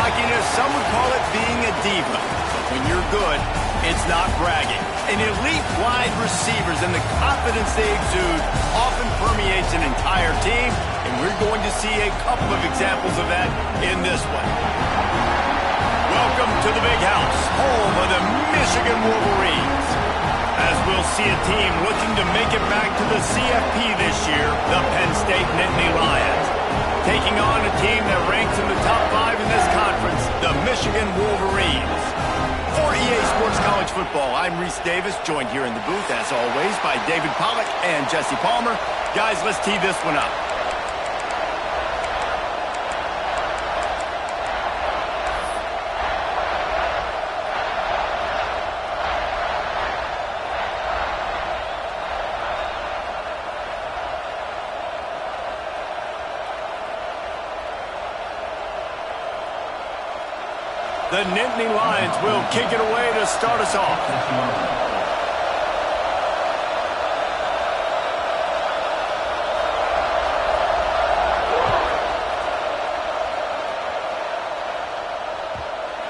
cockiness, some would call it being a diva. But when you're good, it's not bragging. And elite wide receivers and the confidence they exude often permeates an entire team, and we're going to see a couple of examples of that in this one. Welcome to the Big House, home of the Michigan Wolverines. As we'll see a team looking to make it back to the CFP this year, the Penn State Nittany Lions. Taking on a team that ranks in the top 5 in this conference, the Michigan Wolverines. For EA Sports College Football, I'm Reese Davis, joined here in the booth, as always, by David Pollack and Jesse Palmer. Guys, let's tee this one up. The Nittany Lions will kick it away to start us off.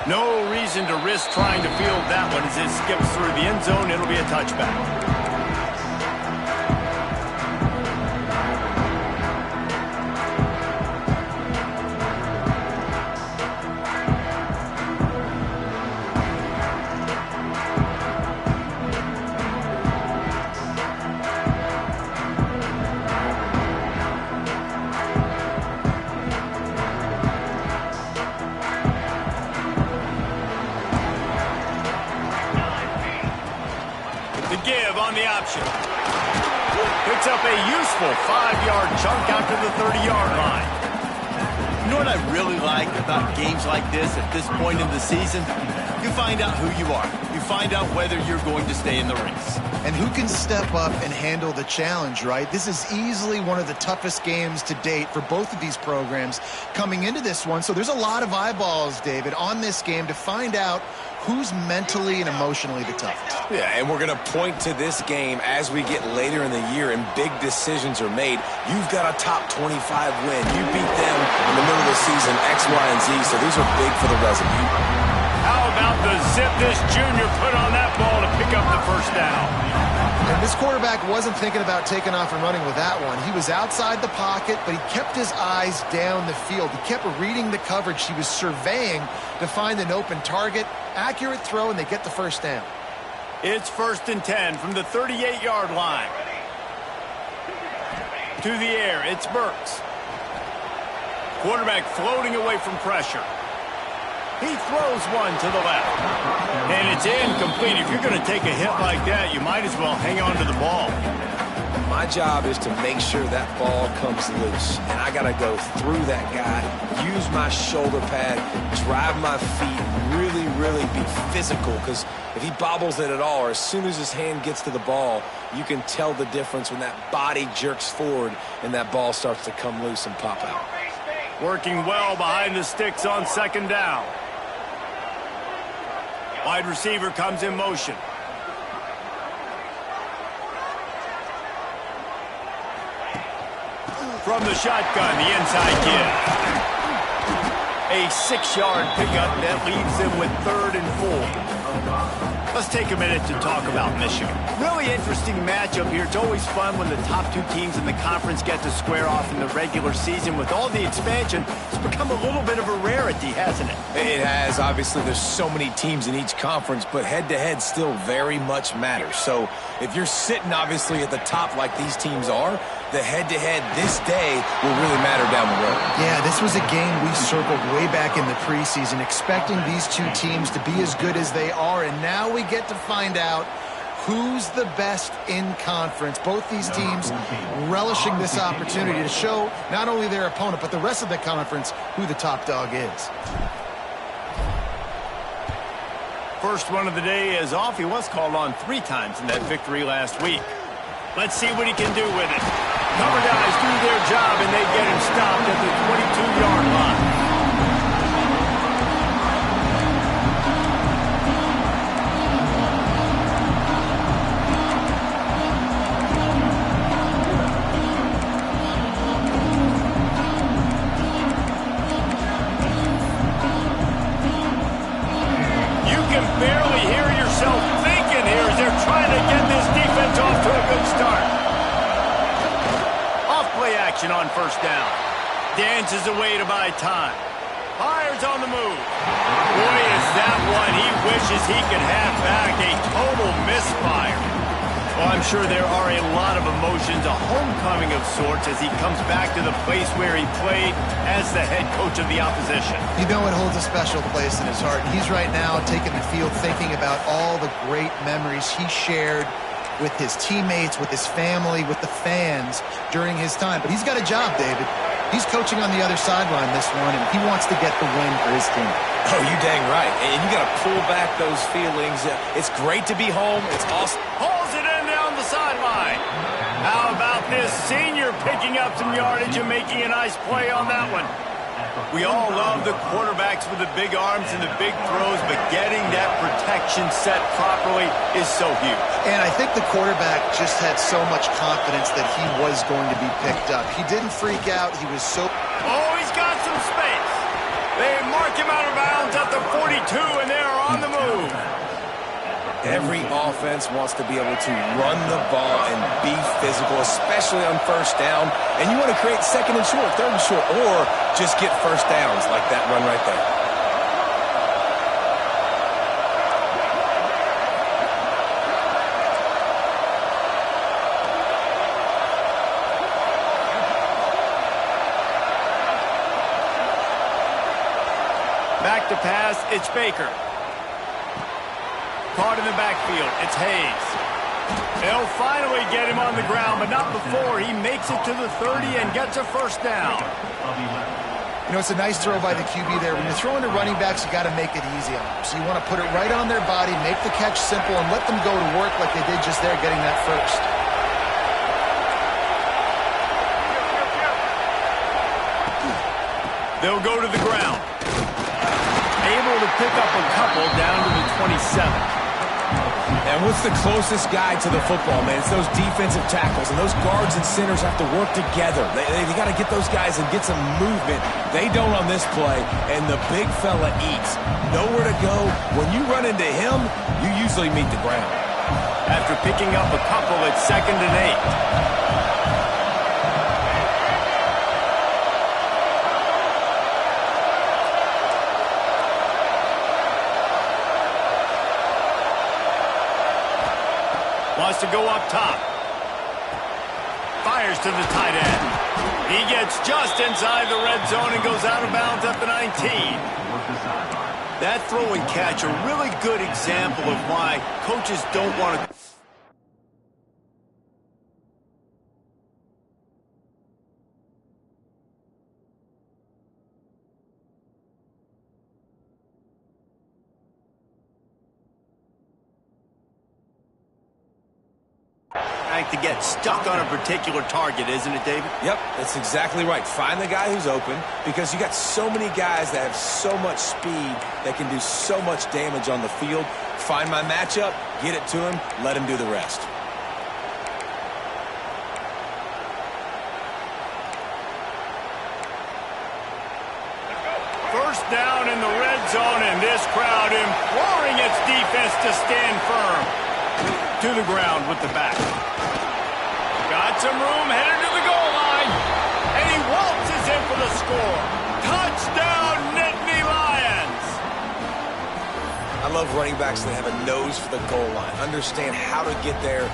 No reason to risk trying to field that one as it skips through the end zone. It'll be a touchback. Give on the option. Picks up a useful 5-yard chunk out to the 30-yard line. You know what I really like about games like this at this point in the season? You find out who you are. You find out whether you're going to stay in the race. And who can step up and handle the challenge, right? This is easily one of the toughest games to date for both of these programs coming into this one. So there's a lot of eyeballs, David, on this game to find out who's mentally and emotionally the toughest. Yeah, and we're going to point to this game as we get later in the year and big decisions are made. You've got a top 25 win. You beat them in the middle of the season, X, Y, and Z, so these are big for the resume. How about the zip this junior put on that ball to pick up the first down? And this quarterback wasn't thinking about taking off and running with that one. He was outside the pocket, but he kept his eyes down the field. He kept reading the coverage. He was surveying to find an open target. Accurate throw, and they get the first down. It's 1st and 10 from the 38-yard line. To the air, it's Burks. Quarterback floating away from pressure. He throws one to the left. And it's incomplete. If you're going to take a hit like that, you might as well hang on to the ball. My job is to make sure that ball comes loose. And I got to go through that guy, use my shoulder pad, drive my feet, really be physical. Because if he bobbles it at all, or as soon as his hand gets to the ball, you can tell the difference when that body jerks forward and that ball starts to come loose and pop out. Working well behind the sticks on 2nd down. Wide receiver comes in motion. From the shotgun, the inside give. A 6-yard pickup that leaves them with 3rd and 4. Let's take a minute to talk about Michigan. Really interesting matchup here. It's always fun when the top 2 teams in the conference get to square off in the regular season. With all the expansion, it's become a little bit of a rarity, hasn't it? It has. Obviously, there's so many teams in each conference, but head-to-head still very much matters. So if you're sitting, obviously, at the top like these teams are, the head-to-head this day will really matter down the road. Yeah, this was a game we circled way back in the preseason, expecting these 2 teams to be as good as they are, and now we get to find out who's the best in conference. Both these teams relishing this opportunity to show not only their opponent, but the rest of the conference who the top dog is. First one of the day is off. He was called on 3 times in that victory last week. Let's see what he can do with it. Cover guys do their job, and they get him stopped at the 22-yard line. separation on first down. Dances away to buy time. Fires on the move. Boy, is that one he wishes he could have back. A total misfire. Well, I'm sure there are a lot of emotions, a homecoming of sorts, as he comes back to the place where he played as the head coach of the opposition. You know it holds a special place in his heart. And he's right now taking the field thinking about all the great memories he shared with his teammates, with his family, with the fans during his time. But he's got a job, David. He's coaching on the other sideline this one, and he wants to get the win for his team. Oh, you dang right. And you got to pull back those feelings. It's great to be home. It's awesome. Hauls it in down the sideline. How about this senior picking up some yardage and making a nice play on that one? We all love the quarterbacks with the big arms and the big throws, but getting that protection set properly is so huge. And I think the quarterback just had so much confidence that he was going to be picked up. He didn't freak out. He was so... Oh, he's got some space. They mark him out of bounds at the 42, and they are on the move. Every offense wants to be able to run the ball and be physical, especially on first down. And you want to create second and short, third and short, or just get first downs like that run right there. Back to pass, it's Baker. Caught in the backfield, it's Hayes. They'll finally get him on the ground, but not before he makes it to the 30 and gets a first down. You know, it's a nice throw by the QB there. When you're throwing to running backs, you got to make it easy on them. So you want to put it right on their body, make the catch simple, and let them go to work like they did just there, getting that first. They'll go to the ground. Able to pick up a couple down to the 27. And what's the closest guy to the football, man? It's those defensive tackles, and those guards and centers have to work together. They got to get those guys and get some movement. They don't on this play, and the big fella eats. Nowhere to go. When you run into him, you usually meet the ground. After picking up a couple, it's 2nd and 8. Wants to go up top. Fires to the tight end. He gets just inside the red zone and goes out of bounds at the 19. That throw and catch, a really good example of why coaches don't want to... to get stuck on a particular target, isn't it, David? Yep, that's exactly right. Find the guy who's open, because you got so many guys that have so much speed that can do so much damage on the field. Find my matchup, get it to him, let him do the rest. First down in the red zone, and this crowd imploring its defense to stand firm. To the ground with the back. Got some room, headed to the goal line. And he waltzes in for the score. Touchdown, Nittany Lions. I love running backs that have a nose for the goal line. Understand how to get there,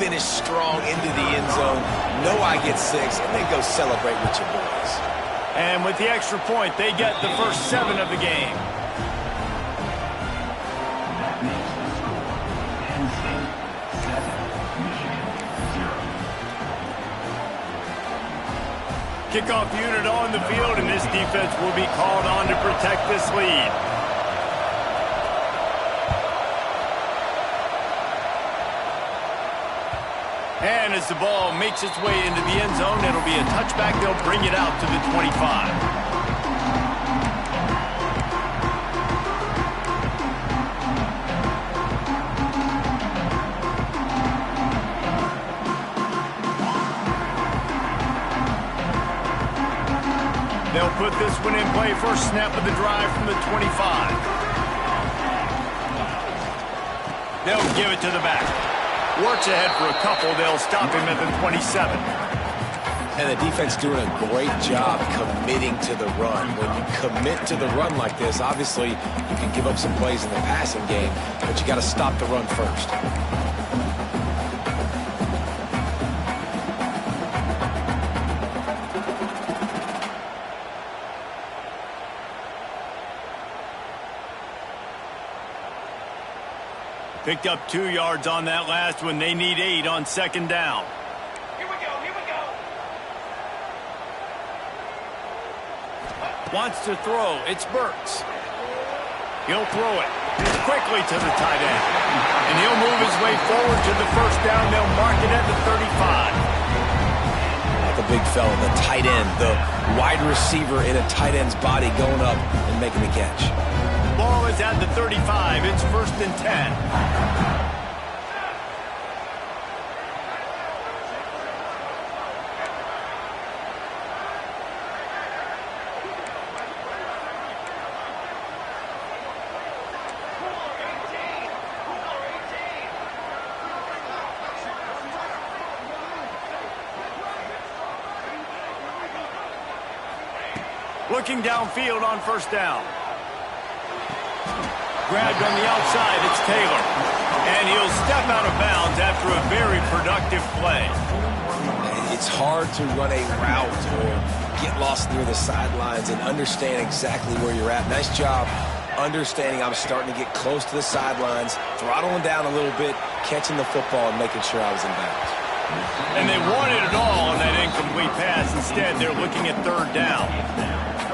finish strong into the end zone, know I get 6, and then go celebrate with your boys. And with the extra point, they get the first 7 of the game. Kickoff unit on the field, and this defense will be called on to protect this lead. And as the ball makes its way into the end zone, it'll be a touchback. They'll bring it out to the 25. They'll put this one in play. First snap of the drive from the 25. They'll give it to the back. Works ahead for a couple. They'll stop him at the 27. And the defense doing a great job committing to the run. When you commit to the run like this, obviously you can give up some plays in the passing game, but you got to stop the run first. Picked up 2 yards on that last one. They need 8 on second down. Here we go. Wants to throw. It's Burks. He'll throw it quickly to the tight end. And he'll move his way forward to the first down. They'll mark it at the 35. The big fella, the tight end, the wide receiver in a tight end's body going up and making the catch. Ball is at the 35. It's 1st and 10. Looking downfield on first down. Grabbed on the outside, it's Taylor. And he'll step out of bounds after a very productive play. It's hard to run a route or get lost near the sidelines and understand exactly where you're at. Nice job understanding I'm starting to get close to the sidelines, throttling down a little bit, catching the football and making sure I was in bounds. And they wanted it all on that incomplete pass. Instead, they're looking at 3rd down.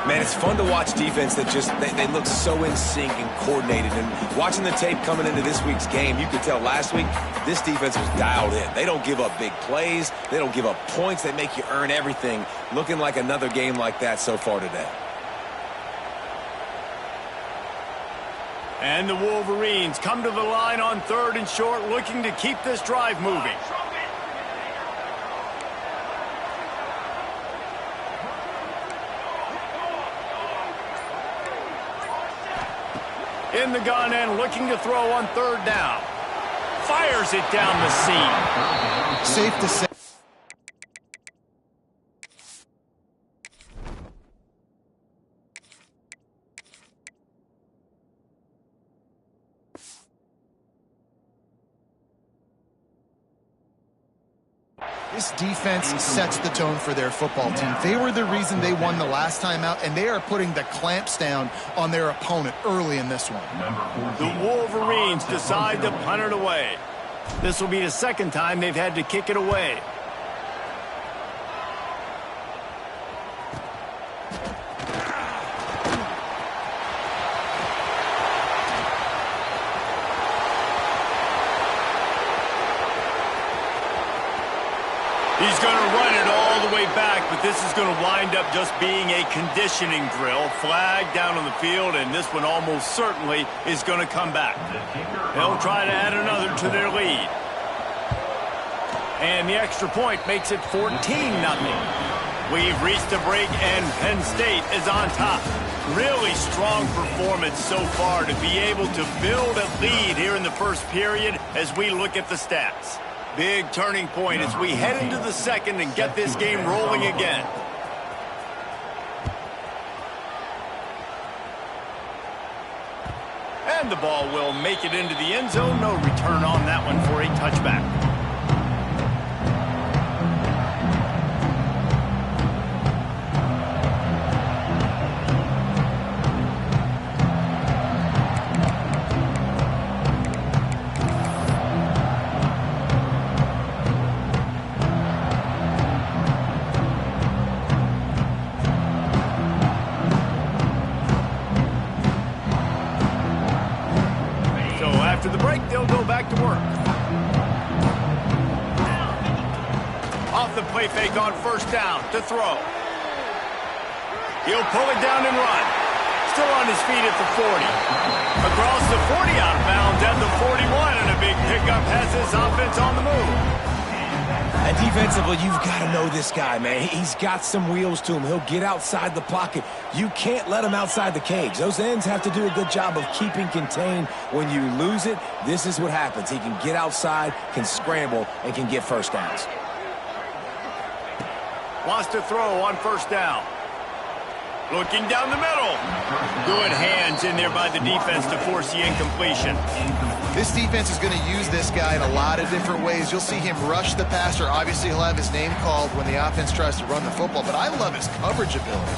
Man, it's fun to watch defense that just, they look so in sync and coordinated. And watching the tape coming into this week's game, you could tell last week this defense was dialed in. They don't give up big plays. They don't give up points. They make you earn everything. Looking like another game like that so far today. And the Wolverines come to the line on 3rd and short, looking to keep this drive moving. In the gun and looking to throw on 3rd down. Fires it down the seam. Safe to say. This defense sets the tone for their football team. They were the reason they won the last time out, and they are putting the clamps down on their opponent early in this one. The Wolverines decide to punt it away. This will be the 2nd time they've had to kick it away. He's going to run it all the way back, but this is going to wind up just being a conditioning drill. Flag down on the field, and this one almost certainly is going to come back. They'll try to add another to their lead. And the extra point makes it 14-0. We've reached a break, and Penn State is on top. Really strong performance so far to be able to build a lead here in the first period as we look at the stats. Big turning point as we head into the 2nd and get this game rolling again. And the ball will make it into the end zone. No return on that one for a touchback. After the break, they'll go back to work. Off the play fake on first down to throw. He'll pull it down and run. Still on his feet at the 40. Across the 40, out of bounds at the 41, and a big pickup has this offense on the move. And defensively, you've got to know this guy, man. He's got some wheels to him. He'll get outside the pocket. You can't let him outside the cage. Those ends have to do a good job of keeping contained. When you lose it, this is what happens. He can get outside, can scramble, and can get first downs. Wants to throw on first down. Looking down the middle. Good hands in there by the defense to force the incompletion. This defense is going to use this guy in a lot of different ways. You'll see him rush the passer. Obviously, he'll have his name called when the offense tries to run the football, but I love his coverage ability.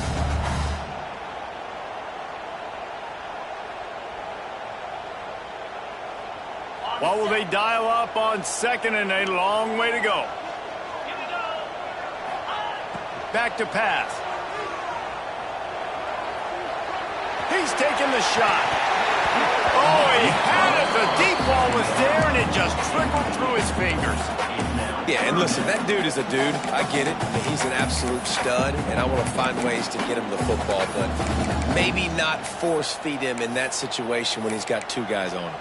What will they dial up on second and a long way to go? Back to pass. He's taking the shot. Oh, he had it. The deep ball was there, and it just trickled through his fingers. Yeah, and listen, that dude is a dude. I get it. He's an absolute stud, and I want to find ways to get him the football, but maybe not force feed him in that situation when he's got two guys on him.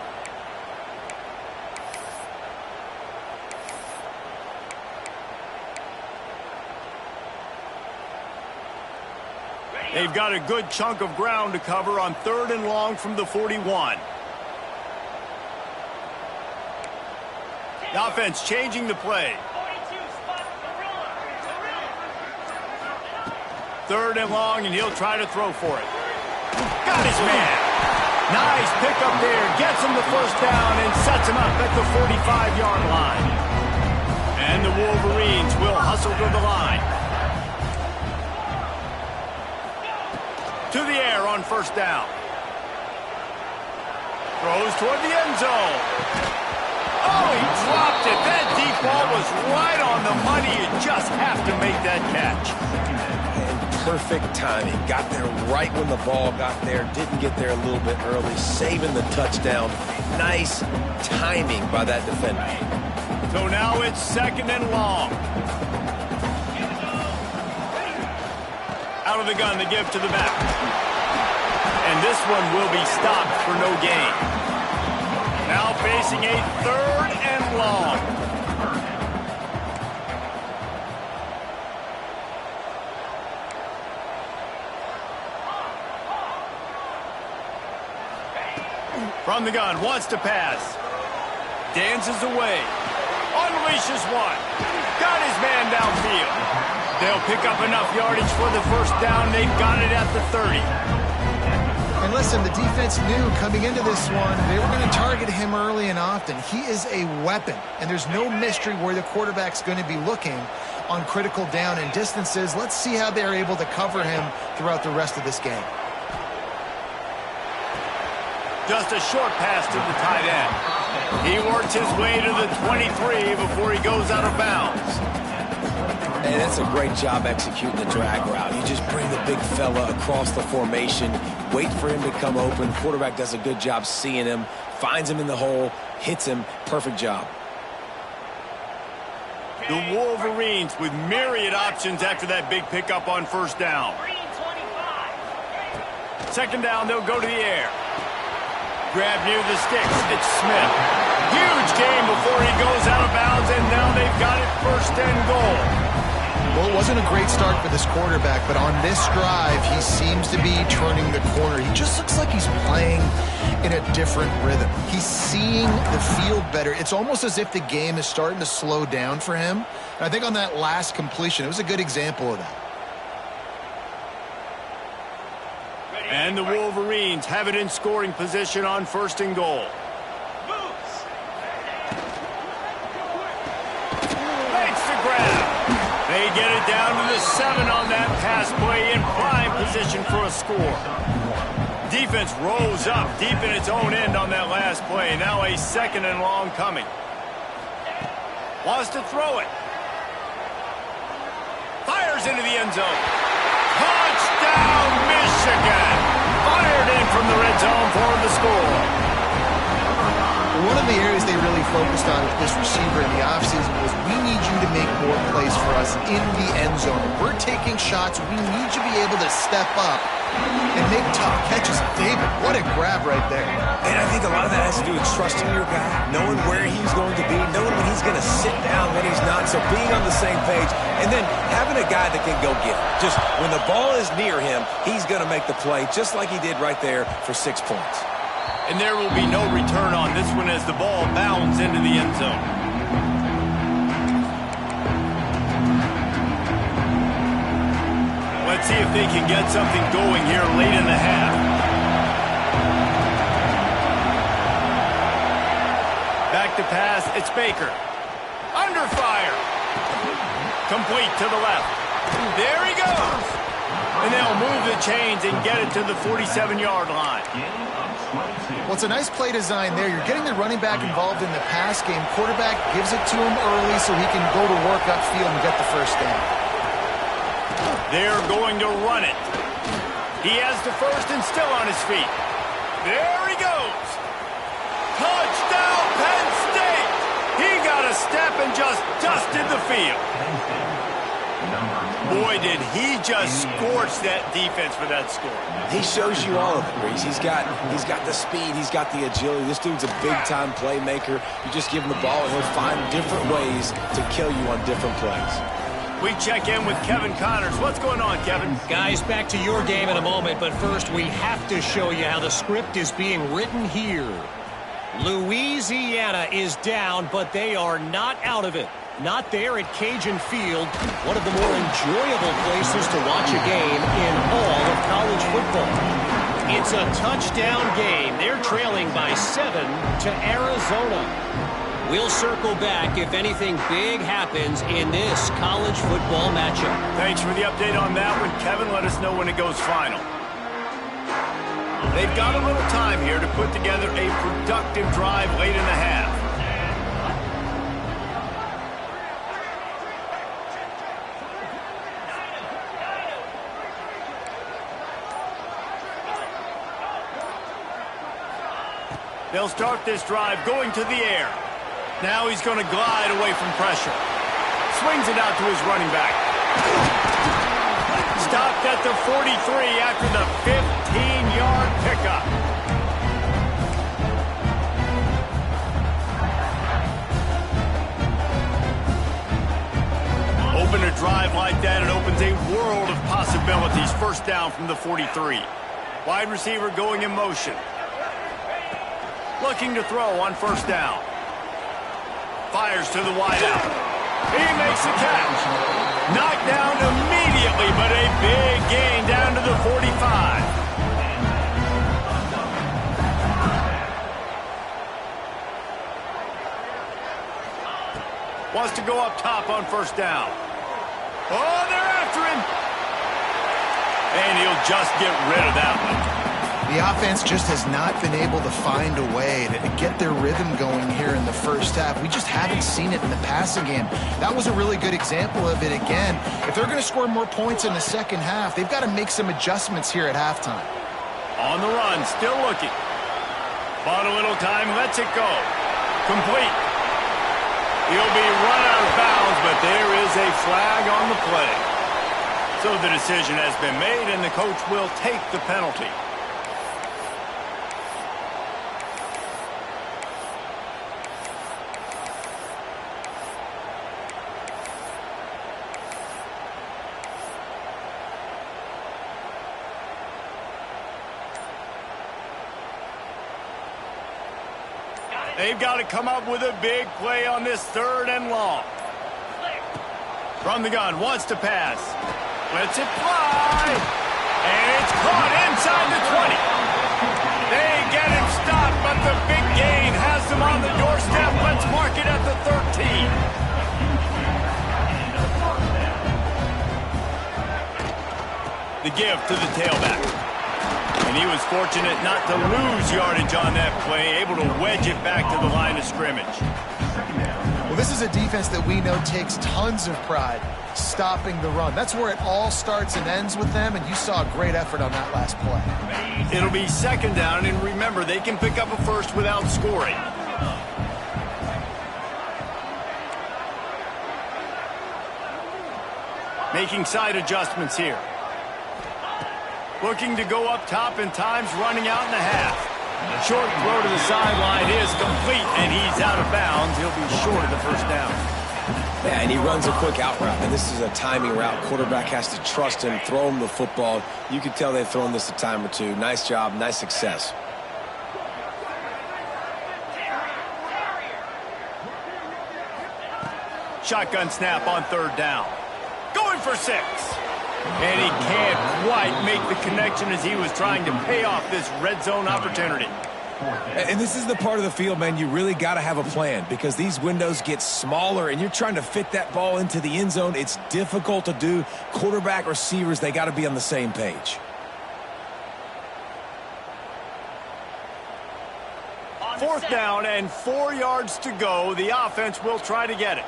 They've got a good chunk of ground to cover on 3rd and long from the 41. The offense changing the play. 3rd and long, and he'll try to throw for it. Got his man. Nice pickup there. Gets him the first down and sets him up at the 45-yard line. And the Wolverines will hustle to the line. To the air on first down. Throws toward the end zone. Oh, he dropped it. That deep ball was right on the money. You just have to make that catch. And perfect timing. Got there right when the ball got there. Didn't get there a little bit early. Saving the touchdown. Nice timing by that defender. So now it's 2nd and long. Out of the gun, the give to the back. And this one will be stopped for no gain. Now facing a 3rd and long. From the gun, wants to pass. Dances away. Unleashes one. Got his man downfield. They'll pick up enough yardage for the first down. They've got it at the 30. And listen, the defense knew coming into this one, they were going to target him early and often. He is a weapon, and there's no mystery where the quarterback's going to be looking on critical down and distances. Let's see how they're able to cover him throughout the rest of this game. Just a short pass to the tight end. He works his way to the 23 before he goes out of bounds. And that's a great job executing the drag route. You just bring the big fella across the formation, wait for him to come open. Quarterback does a good job seeing him, finds him in the hole, hits him. Perfect job. The Wolverines with myriad options after that big pickup on first down. 2nd down, they'll go to the air. Grab near the sticks. It's Smith. Huge game before he goes out of bounds, and now they've got it 1st and goal. Well, it wasn't a great start for this quarterback, but on this drive, he seems to be turning the corner. He just looks like he's playing in a different rhythm. He's seeing the field better. It's almost as if the game is starting to slow down for him. And I think on that last completion, it was a good example of that. And the Wolverines have it in scoring position on 1st and goal. Makes the grab. They get it down to the 7 on that pass play in prime position for a score. Defense rolls up deep in its own end on that last play. Now a 2nd and long coming. Wants to throw it. Fires into the end zone. Touchdown, Michigan! Fired in from the red zone for the score. One of the areas they really focused on with this receiver in the offseason was we need you to make more plays for us in the end zone. If we're taking shots, we need you to be able to step up and make tough catches. David, what a grab right there. And I think a lot of that has to do with trusting your guy, knowing where he's going to be, knowing when he's going to sit down, when he's not, so being on the same page, and then having a guy that can go get it. Just when the ball is near him, he's going to make the play, just like he did right there for 6 points. And there will be no return on this one as the ball bounds into the end zone. Let's see if they can get something going here late in the half. Back to pass, it's Baker. Under fire. Complete to the left. There he goes. And they'll move the chains and get it to the 47-yard line. Well, it's a nice play design there. You're getting the running back involved in the pass game. Quarterback gives it to him early so he can go to work upfield and get the first down. They're going to run it. He has the first and still on his feet. There he goes. Touchdown, Penn State. He got a step and just dusted the field. Boy, did he just scorch that defense for that score. He shows you all of it, Reese. He's got the speed. He's got the agility. This dude's a big-time playmaker. You just give him the ball, and he'll find different ways to kill you on different plays. We check in with Kevin Connors. What's going on, Kevin? Guys, back to your game in a moment, but first we have to show you how the script is being written here. Louisiana is down, but they are not out of it. Not there at Cajun Field, one of the more enjoyable places to watch a game in all of college football. It's a touchdown game. They're trailing by 7 to Arizona. We'll circle back if anything big happens in this college football matchup. Thanks for the update on that one, Kevin. Let us know when it goes final. They've got a little time here to put together a productive drive late in the half. They'll start this drive going to the air. Now he's going to glide away from pressure. Swings it out to his running back. Stopped at the 43 after the 15-yard pickup. Open a drive like that, it opens a world of possibilities. First down from the 43. Wide receiver going in motion. Looking to throw on first down. Fires to the wideout. He makes the catch. Knocked down immediately, but a big gain down to the 45. Wants to go up top on first down. Oh, they're after him. And he'll just get rid of that one. The offense just has not been able to find a way to get their rhythm going here in the first half. We just haven't seen it in the passing game. That was a really good example of it again. If they're going to score more points in the second half, they've got to make some adjustments here at halftime. On the run, still looking. Bought a little time, lets it go. Complete. He'll be run out of bounds, but there is a flag on the play. So the decision has been made, and the coach will take the penalty. They've got to come up with a big play on this third and long. From the gun, wants to pass. Lets it fly. And it's caught inside the 20. They get him stopped, but the big gain has them on the doorstep. Let's mark it at the 13. The give to the tailback. And he was fortunate not to lose yardage on that play, able to wedge it back to the line of scrimmage. Well, this is a defense that we know takes tons of pride stopping the run. That's where it all starts and ends with them, and you saw a great effort on that last play. It'll be second down, and remember, they can pick up a first without scoring. Making side adjustments here. Looking to go up top, and time's running out in the half. Short throw to the sideline is complete, and he's out of bounds. He'll be short of the first down. Yeah, and he runs a quick out route, and this is a timing route. Quarterback has to trust him, throw him the football. You can tell they've thrown this a time or two. Nice job, nice success. Shotgun snap on third down. Going for 6. And he can't quite make the connection as he was trying to pay off this red zone opportunity. And this is the part of the field, man, you really got to have a plan because these windows get smaller and you're trying to fit that ball into the end zone. It's difficult to do. Quarterback, receivers, they got to be on the same page. Fourth down and 4 yards to go. The offense will try to get it.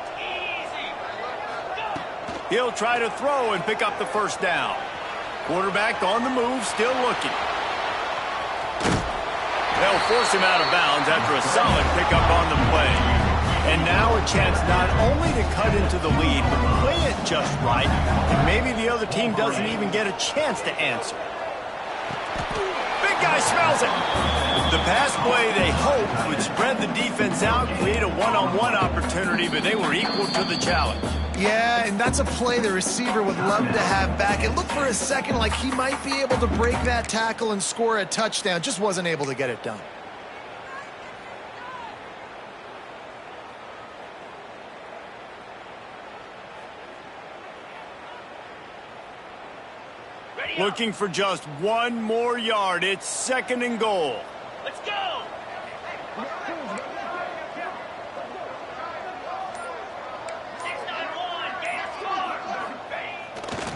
He'll try to throw and pick up the first down. Quarterback on the move, still looking. They'll force him out of bounds after a solid pickup on the play. And now a chance not only to cut into the lead, but play it just right, and maybe the other team doesn't even get a chance to answer. Big guy smells it. The pass play, they hoped, would spread the defense out, create a one-on-one opportunity, but they were equal to the challenge. Yeah, and that's a play the receiver would love to have back. It looked for a second like he might be able to break that tackle and score a touchdown. Just wasn't able to get it done. Looking for just one more yard. It's 2nd and goal. Let's go!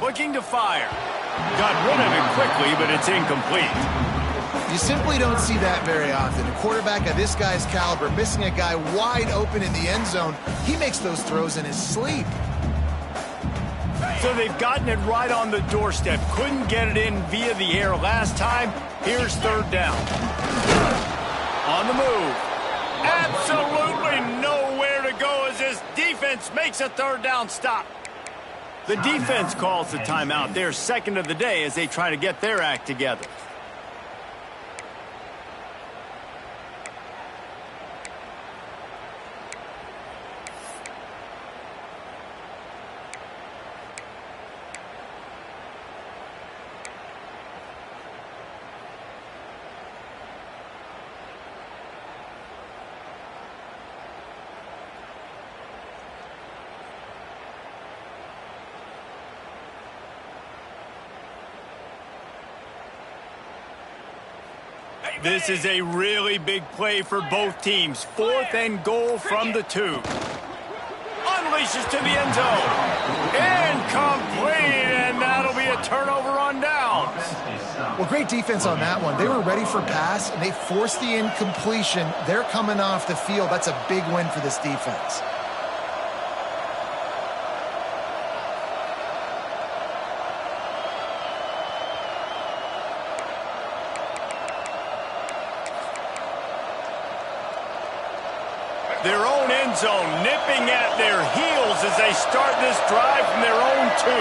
Looking to fire. Got rid of it quickly, but it's incomplete. You simply don't see that very often. A quarterback of this guy's caliber missing a guy wide open in the end zone. He makes those throws in his sleep. So they've gotten it right on the doorstep. Couldn't get it in via the air last time. Here's 3rd down. On the move. Absolutely nowhere to go as this defense makes a 3rd down stop. The defense calls the timeout. Their 2nd of the day as they try to get their act together. This is a really big play for both teams. 4th and goal from the 2. Unleashes to the end zone. Incomplete, and that'll be a turnover on downs. Well, great defense on that one. They were ready for pass, and they forced the incompletion. They're coming off the field. That's a big win for this defense. Their own end zone nipping at their heels as they start this drive from their own 2.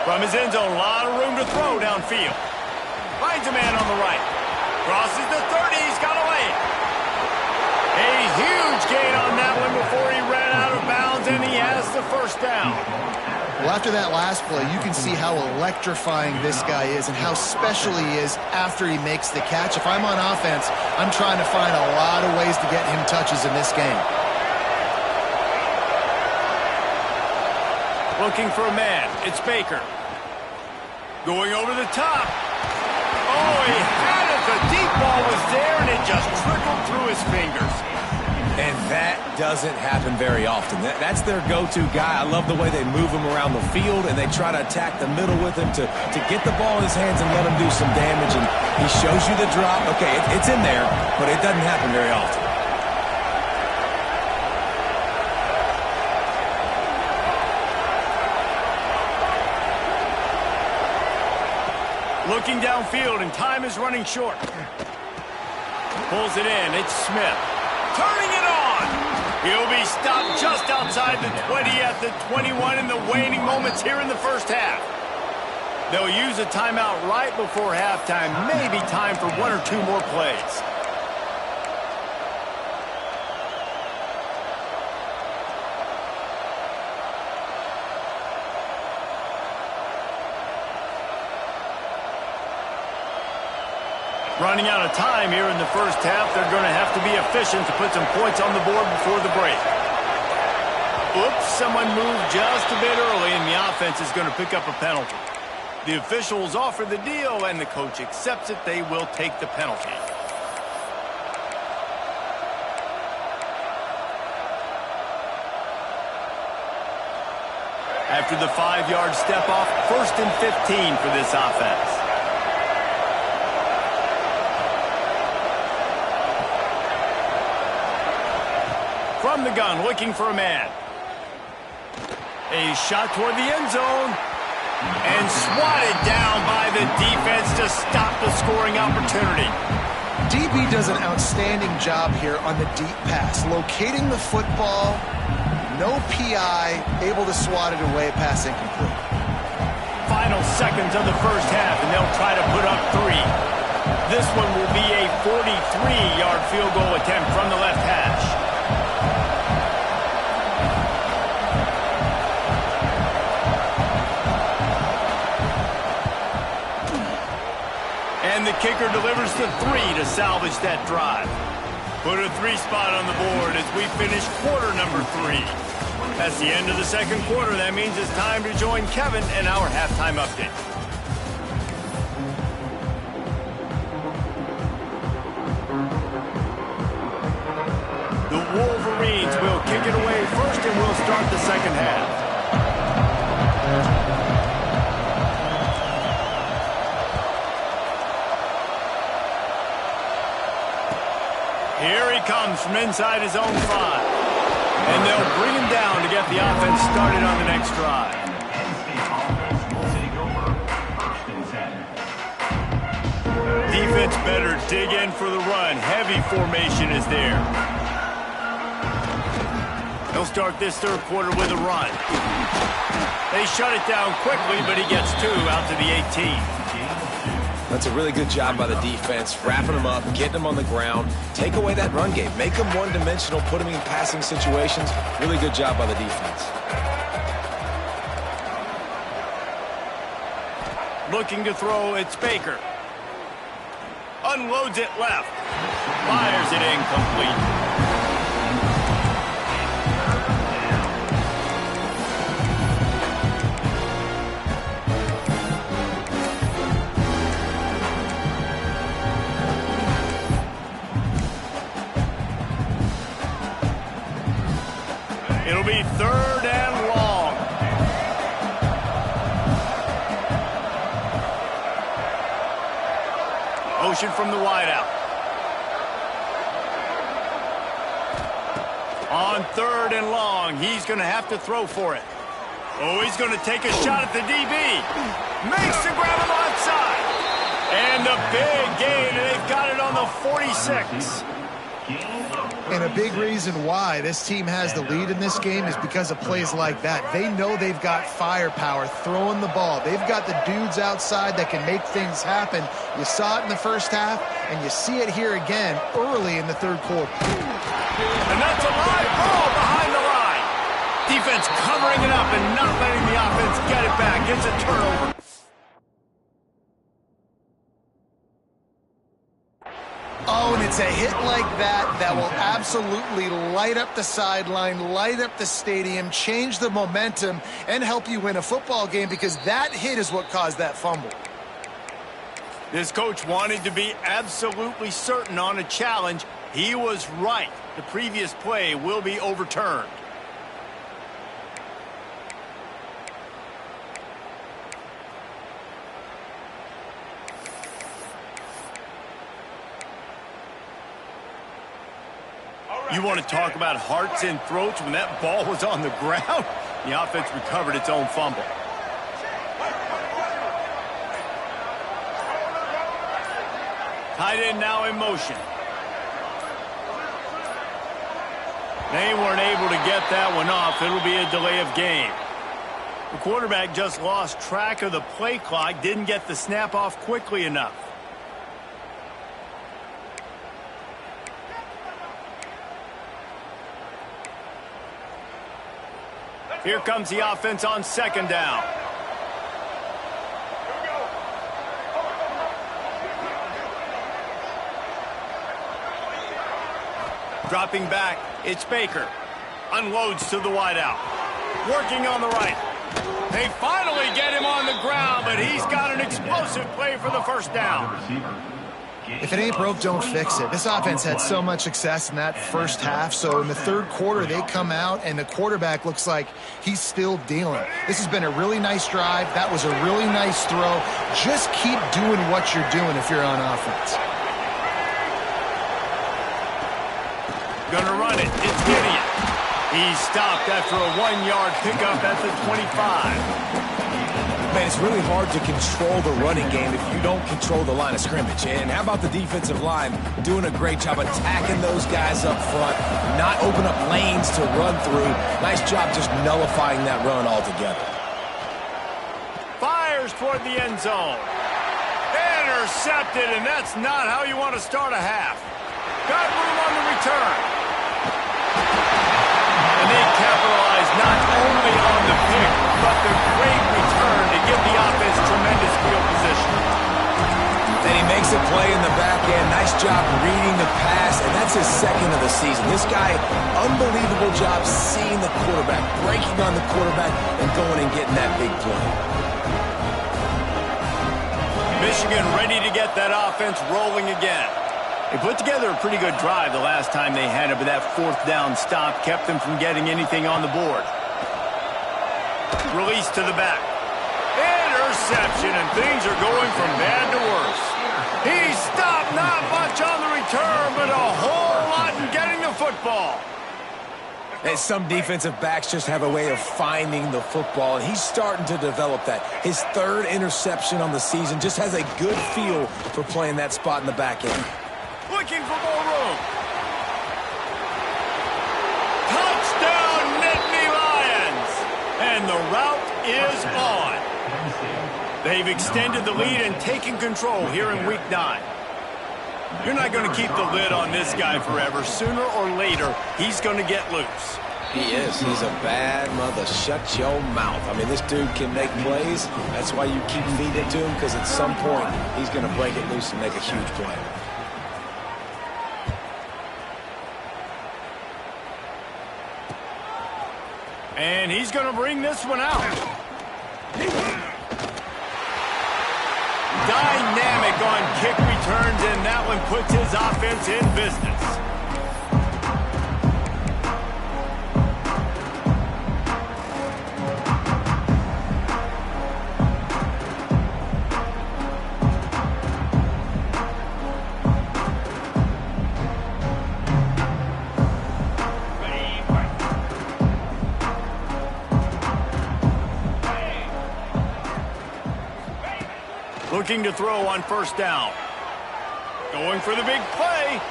From his end zone, a lot of room to throw downfield. Finds a man on the right. Crosses the 30, he's got away. A huge gain on that one before he ran out of bounds, and he has the first down. Well, after that last play, you can see how electrifying this guy is and how special he is after he makes the catch. If I'm on offense, I'm trying to find a lot of ways to get him touches in this game. Looking for a man. It's Baker. Going over the top. Oh, he had it. The deep ball was there, and it just trickled through his fingers. And that doesn't happen very often. That's their go-to guy. I love the way they move him around the field, and they try to attack the middle with him to get the ball in his hands and let him do some damage. And he shows you the drop. Okay, it's in there, but it doesn't happen very often. Looking downfield, and time is running short. Pulls it in. It's Smith. Turning it on. He'll be stopped just outside the 20 at the 21 in the waning moments here in the first half. They'll use a timeout right before halftime. Maybe time for 1 or 2 more plays. Running out of time here in the first half, they're going to have to be efficient to put some points on the board before the break. Oops, someone moved just a bit early, and the offense is going to pick up a penalty. The officials offer the deal, and the coach accepts it. They will take the penalty. After the 5-yard step off, 1st and 15 for this offense. From the gun, looking for a man. A shot toward the end zone. And swatted down by the defense to stop the scoring opportunity. DB does an outstanding job here on the deep pass, locating the football. No PI, able to swat it away, pass incomplete. Final seconds of the first half, and they'll try to put up 3. This one will be a 43-yard field goal attempt from the left hash. And the kicker delivers the 3 to salvage that drive. Put a 3 spot on the board as we finish quarter number 3. That's the end of the second quarter. That means it's time to join Kevin in our halftime update. The Wolverines will kick it away first, and we'll start the second half. Here he comes from inside his own 5. And they'll bring him down to get the offense started on the next drive. Defense better dig in for the run. Heavy formation is there. They'll start this third quarter with a run. They shut it down quickly, but he gets 2 out to the 18. That's a really good job by the defense, wrapping them up, getting them on the ground, take away that run game, make them one-dimensional, put them in passing situations. Really good job by the defense. Looking to throw, it's Baker. Unloads it left. Fires it incomplete. It'll be 3rd and long. Motion from the wideout. On 3rd and long, he's going to have to throw for it. Oh, he's going to take a shot at the DB. Makes the grab him onside. And a big gain, and they've got it on the 46. And a big reason why this team has the lead in this game is because of plays like that. They know they've got firepower throwing the ball. They've got the dudes outside that can make things happen. You saw it in the first half, and you see it here again early in the third quarter. And that's a live ball behind the line. Defense covering it up and not letting the offense get it back. It's a turnover. Oh, and it's a hit like that that will absolutely light up the sideline, light up the stadium, change the momentum, and help you win a football game, because that hit is what caused that fumble. This coach wanted to be absolutely certain on a challenge. He was right. The previous play will be overturned. You want to talk about hearts and throats when that ball was on the ground? The offense recovered its own fumble. Tight end now in motion. They weren't able to get that one off. It'll be a delay of game. The quarterback just lost track of the play clock, didn't get the snap off quickly enough. Here comes the offense on 2nd down. Dropping back, it's Baker. Unloads to the wideout. Working on the right. They finally get him on the ground, but he's got an explosive play for the first down. If it ain't broke, don't fix it. This offense had so much success in that first half, so in the third quarter, they come out, and the quarterback looks like he's still dealing. This has been a really nice drive. That was a really nice throw. Just keep doing what you're doing if you're on offense. Gonna run it. It's Gideon. He's stopped after a 1-yard pickup at the 25. Man, it's really hard to control the running game if you don't control the line of scrimmage. And how about the defensive line doing a great job attacking those guys up front, not open up lanes to run through. Nice job just nullifying that run altogether. Fires toward the end zone. Intercepted, and that's not how you want to start a half. Got room on the return. And they capitalize not only on the pick, but the great return to give the offense tremendous field position. And he makes a play in the back end. Nice job reading the pass, and that's his second of the season. This guy, unbelievable job seeing the quarterback, breaking on the quarterback, and going and getting that big play. Michigan ready to get that offense rolling again. They put together a pretty good drive the last time they had it, but that fourth down stop kept them from getting anything on the board. Release to the back. Interception, and things are going from bad to worse. He stopped, not much on the return, but a whole lot in getting the football. And some defensive backs just have a way of finding the football, and he's starting to develop that. His third interception on the season, just has a good feel for playing that spot in the back end. Looking for more room. Touchdown, Nittany Lions! And the route is on. They've extended the lead and taken control here in Week 9. You're not going to keep the lid on this guy forever. Sooner or later, he's going to get loose. He is. He's a bad mother. Shut your mouth. I mean, this dude can make plays. That's why you keep feeding it to him, because at some point, he's going to break it loose and make a huge play. And he's going to bring this one out. Dynamic on kick returns, and that one puts his offense in business. Looking to throw on first down. Going for the big play.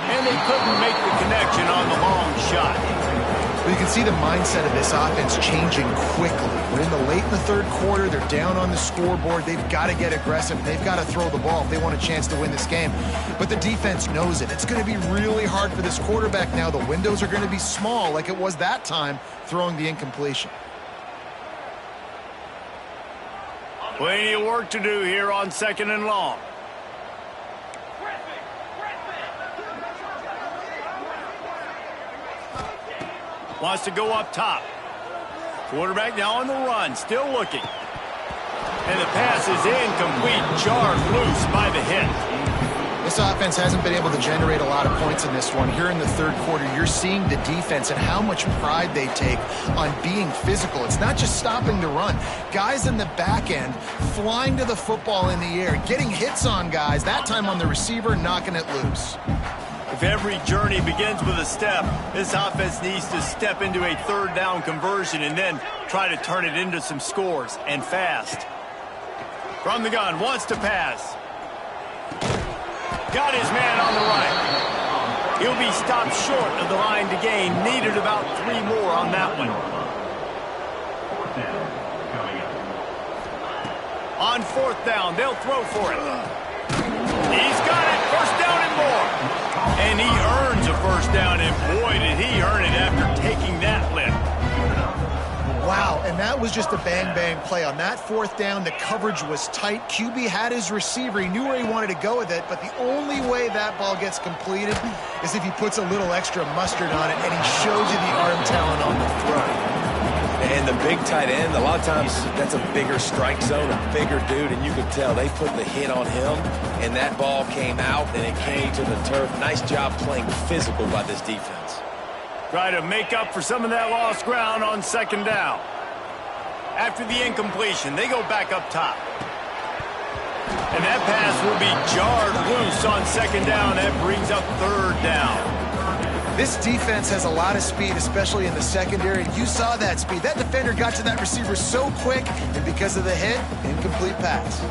And they couldn't make the connection on the long shot. Well, you can see the mindset of this offense changing quickly. We're in the third quarter. They're down on the scoreboard. They've got to get aggressive. They've got to throw the ball if they want a chance to win this game. But the defense knows it. It's going to be really hard for this quarterback now. The windows are going to be small like it was that time throwing the incompletion. Plenty of work to do here on 2nd and long. Wants to go up top. Quarterback now on the run, still looking. And the pass is incomplete, jarred loose by the hit. This offense hasn't been able to generate a lot of points in this one. Here in the third quarter, you're seeing the defense and how much pride they take on being physical. It's not just stopping the run. Guys in the back end flying to the football in the air, getting hits on guys, that time on the receiver, knocking it loose. If every journey begins with a step, this offense needs to step into a third down conversion and then try to turn it into some scores, and fast. From the gun, wants to pass. Got his man on the right. He'll be stopped short of the line to gain. Needed about 3 more on that one. On fourth down, they'll throw for it. He's got it. First down and more. And he earns a first down, and boy, did he earn it after taking that lift. Wow, and that was just a bang-bang play. On that fourth down, the coverage was tight. QB had his receiver. He knew where he wanted to go with it, but the only way that ball gets completed is if he puts a little extra mustard on it, and he shows you the arm talent on the throw. And the big tight end, a lot of times that's a bigger strike zone, a bigger dude, and you could tell they put the hit on him, and that ball came out, and it came to the turf. Nice job playing physical by this defense. Try to make up for some of that lost ground on second down. After the incompletion, they go back up top. And that pass will be jarred loose on second down. That brings up third down. This defense has a lot of speed, especially in the secondary. You saw that speed. That defender got to that receiver so quick, and because of the hit, incomplete pass.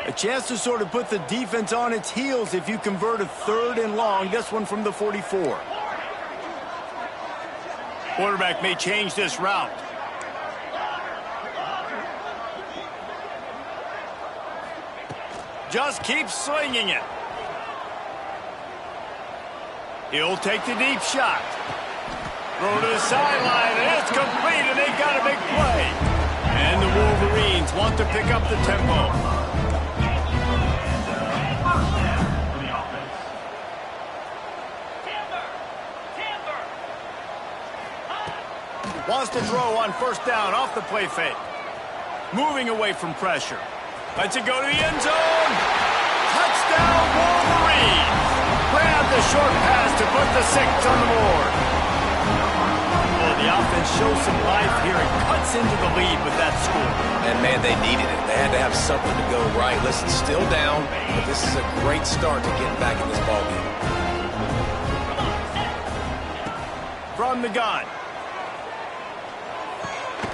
A chance to sort of put the defense on its heels if you convert a third and long. This one from the 44. Quarterback may change this route. Just keep slinging it. He'll take the deep shot. Throw to the sideline, and it's complete, and they got a big play. And the Wolverines want to pick up the tempo. Wants to throw on first down off the play fake. Moving away from pressure. Lets it go to the end zone. Touchdown, Wolverines. Grab the short pass to put the 6 on the board. Well, the offense shows some life here and cuts into the lead with that score. And, man, they needed it. They had to have something to go right. Listen, still down, but this is a great start to getting back in this ballgame. From the gun.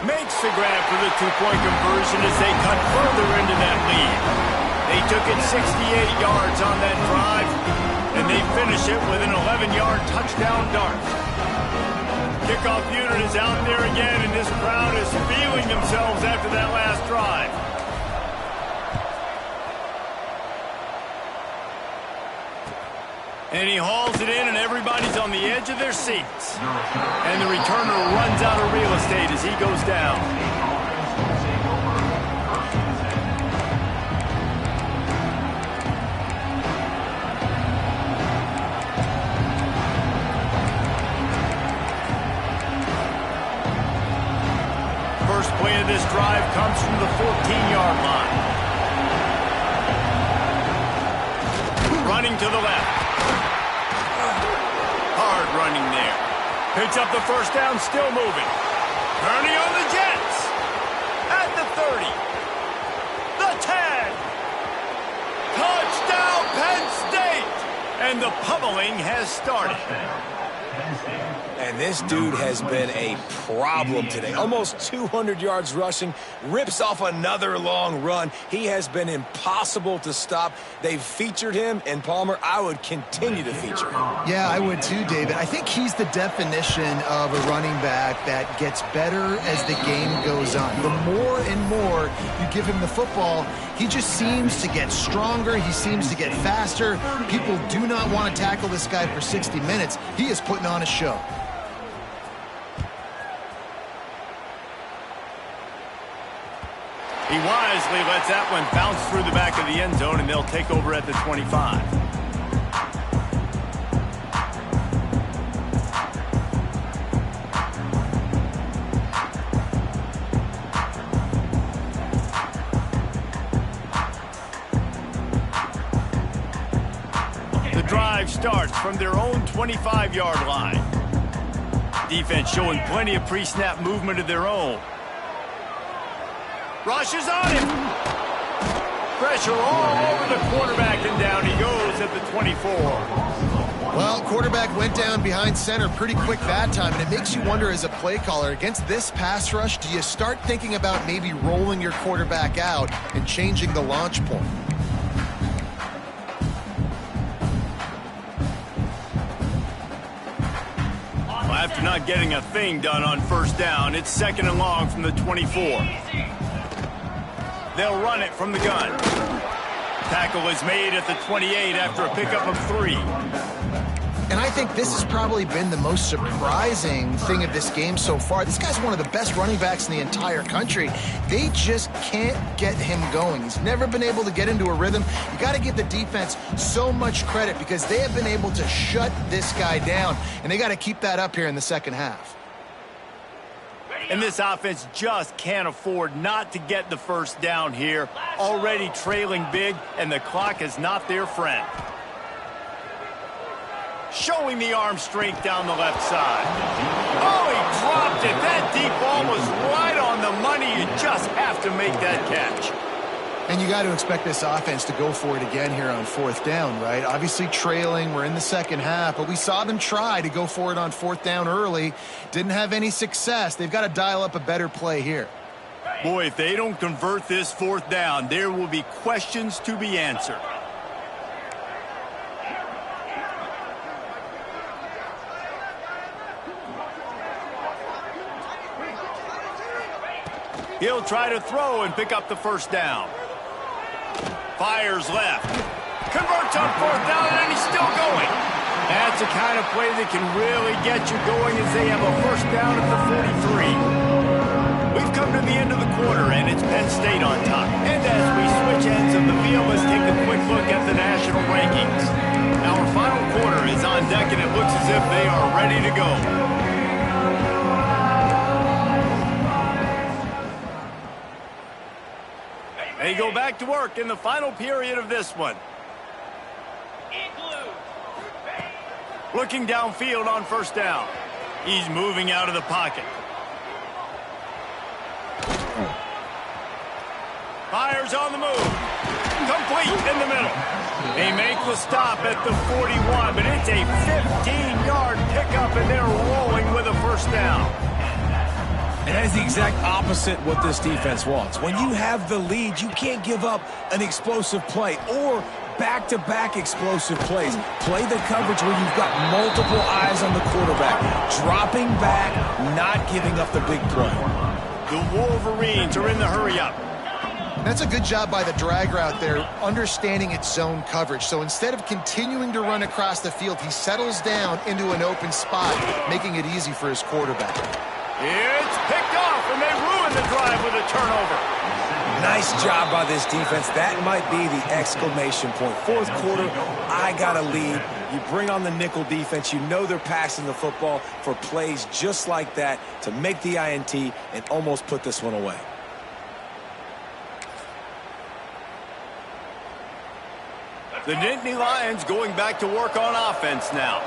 Makes the grab for the 2-point conversion as they cut further into that lead. They took it 68 yards on that drive, and they finish it with an 11-yard touchdown dart. Kickoff unit is out there again, and this crowd is feeling themselves after that last drive. And he hauls it in, and everybody's on the edge of their seats. And the returner runs out of real estate as he goes down. First play of this drive comes from the 14-yard line. Running to the left. Hard running there. Picks up the first down, still moving. Turning on the Jets. At the 30. The 10. Touchdown, Penn State. And the pummeling has started. And this dude has been a problem today. Almost 200 yards rushing, rips off another long run. He has been impossible to stop. They've featured him, and Palmer, I would continue to feature him. Yeah, I would too, David. I think he's the definition of a running back that gets better as the game goes on. The more and more you give him the football, he just seems to get stronger. He seems to get faster. People do not want to tackle this guy for 60 minutes. He is putting on a show. He wisely lets that one bounce through the back of the end zone, and they'll take over at the 25. The drive starts from their own 25-yard line. Defense showing plenty of pre-snap movement of their own. Rushes on him. Pressure all over the quarterback, and down he goes at the 24. Well, quarterback went down behind center pretty quick that time, and it makes you wonder as a play caller, against this pass rush, do you start thinking about maybe rolling your quarterback out and changing the launch point? Well, after not getting a thing done on first down, it's 2nd and long from the 24. They'll run it from the gun. Tackle is made at the 28 after a pickup of 3. And I think this has probably been the most surprising thing of this game so far. This guy's one of the best running backs in the entire country. They just can't get him going. He's never been able to get into a rhythm. You got to give the defense so much credit because they have been able to shut this guy down, and they got to keep that up here in the second half. And this offense just can't afford not to get the first down here. Already trailing big, and the clock is not their friend. Showing the arm strength down the left side. Oh, he dropped it. That deep ball was right on the money. You just have to make that catch. And you got to expect this offense to go for it again here on fourth down, right? Obviously trailing, we're in the second half, but we saw them try to go for it on fourth down early. Didn't have any success. They've got to dial up a better play here. Boy, if they don't convert this fourth down, there will be questions to be answered. He'll try to throw and pick up the first down. Fires left. Converts on fourth down, and he's still going. That's the kind of play that can really get you going as they have a first down at the 43. We've come to the end of the quarter, and it's Penn State on top. And as we switch ends of the field, let's take a quick look at the national rankings. Our final quarter is on deck, and it looks as if they are ready to go. They go back to work in the final period of this one. Looking downfield on first down. He's moving out of the pocket. Fires on the move. Complete in the middle. They make the stop at the 41, but it's a 15-yard pickup, and they're rolling with a first down. And that is the exact opposite what this defense wants. When you have the lead, you can't give up an explosive play or back-to-back explosive plays. Play the coverage where you've got multiple eyes on the quarterback. Dropping back, not giving up the big play. The Wolverines are in the hurry-up. That's a good job by the drag route there, understanding its zone coverage. So instead of continuing to run across the field, he settles down into an open spot, making it easy for his quarterback. It's picked off, and they ruin the drive with a turnover. Nice job by this defense. That might be the exclamation point. Fourth quarter, I got a lead. You bring on the nickel defense. You know they're passing the football for plays just like that to make the INT and almost put this one away. The Nittany Lions going back to work on offense now.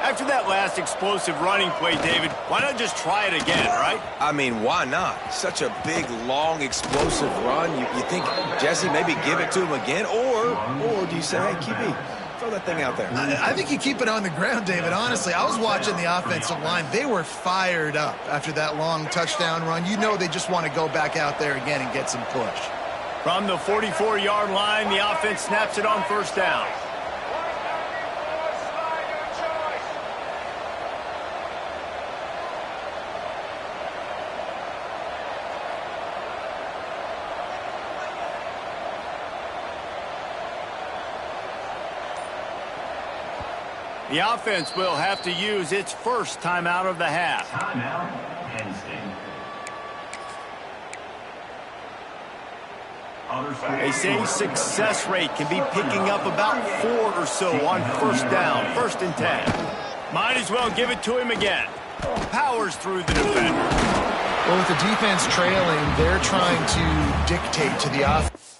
After that last explosive running play, David, why not just try it again, right? I mean, why not? Such a big, long, explosive run. You think, Jesse, maybe give it to him again? Or do you say, hey, QB, throw that thing out there? I think you keep it on the ground, David. Honestly, I was watching the offensive line. They were fired up after that long touchdown run. You know they just want to go back out there again and get some push. From the 44-yard line, the offense snaps it on first down. The offense will have to use its first timeout of the half. Timeout, Penn State. They say success rate can be picking up about 4 or so on first down, 1st and 10. Might as well give it to him again. Powers through the defender. Well, with the defense trailing, they're trying to dictate to the offense.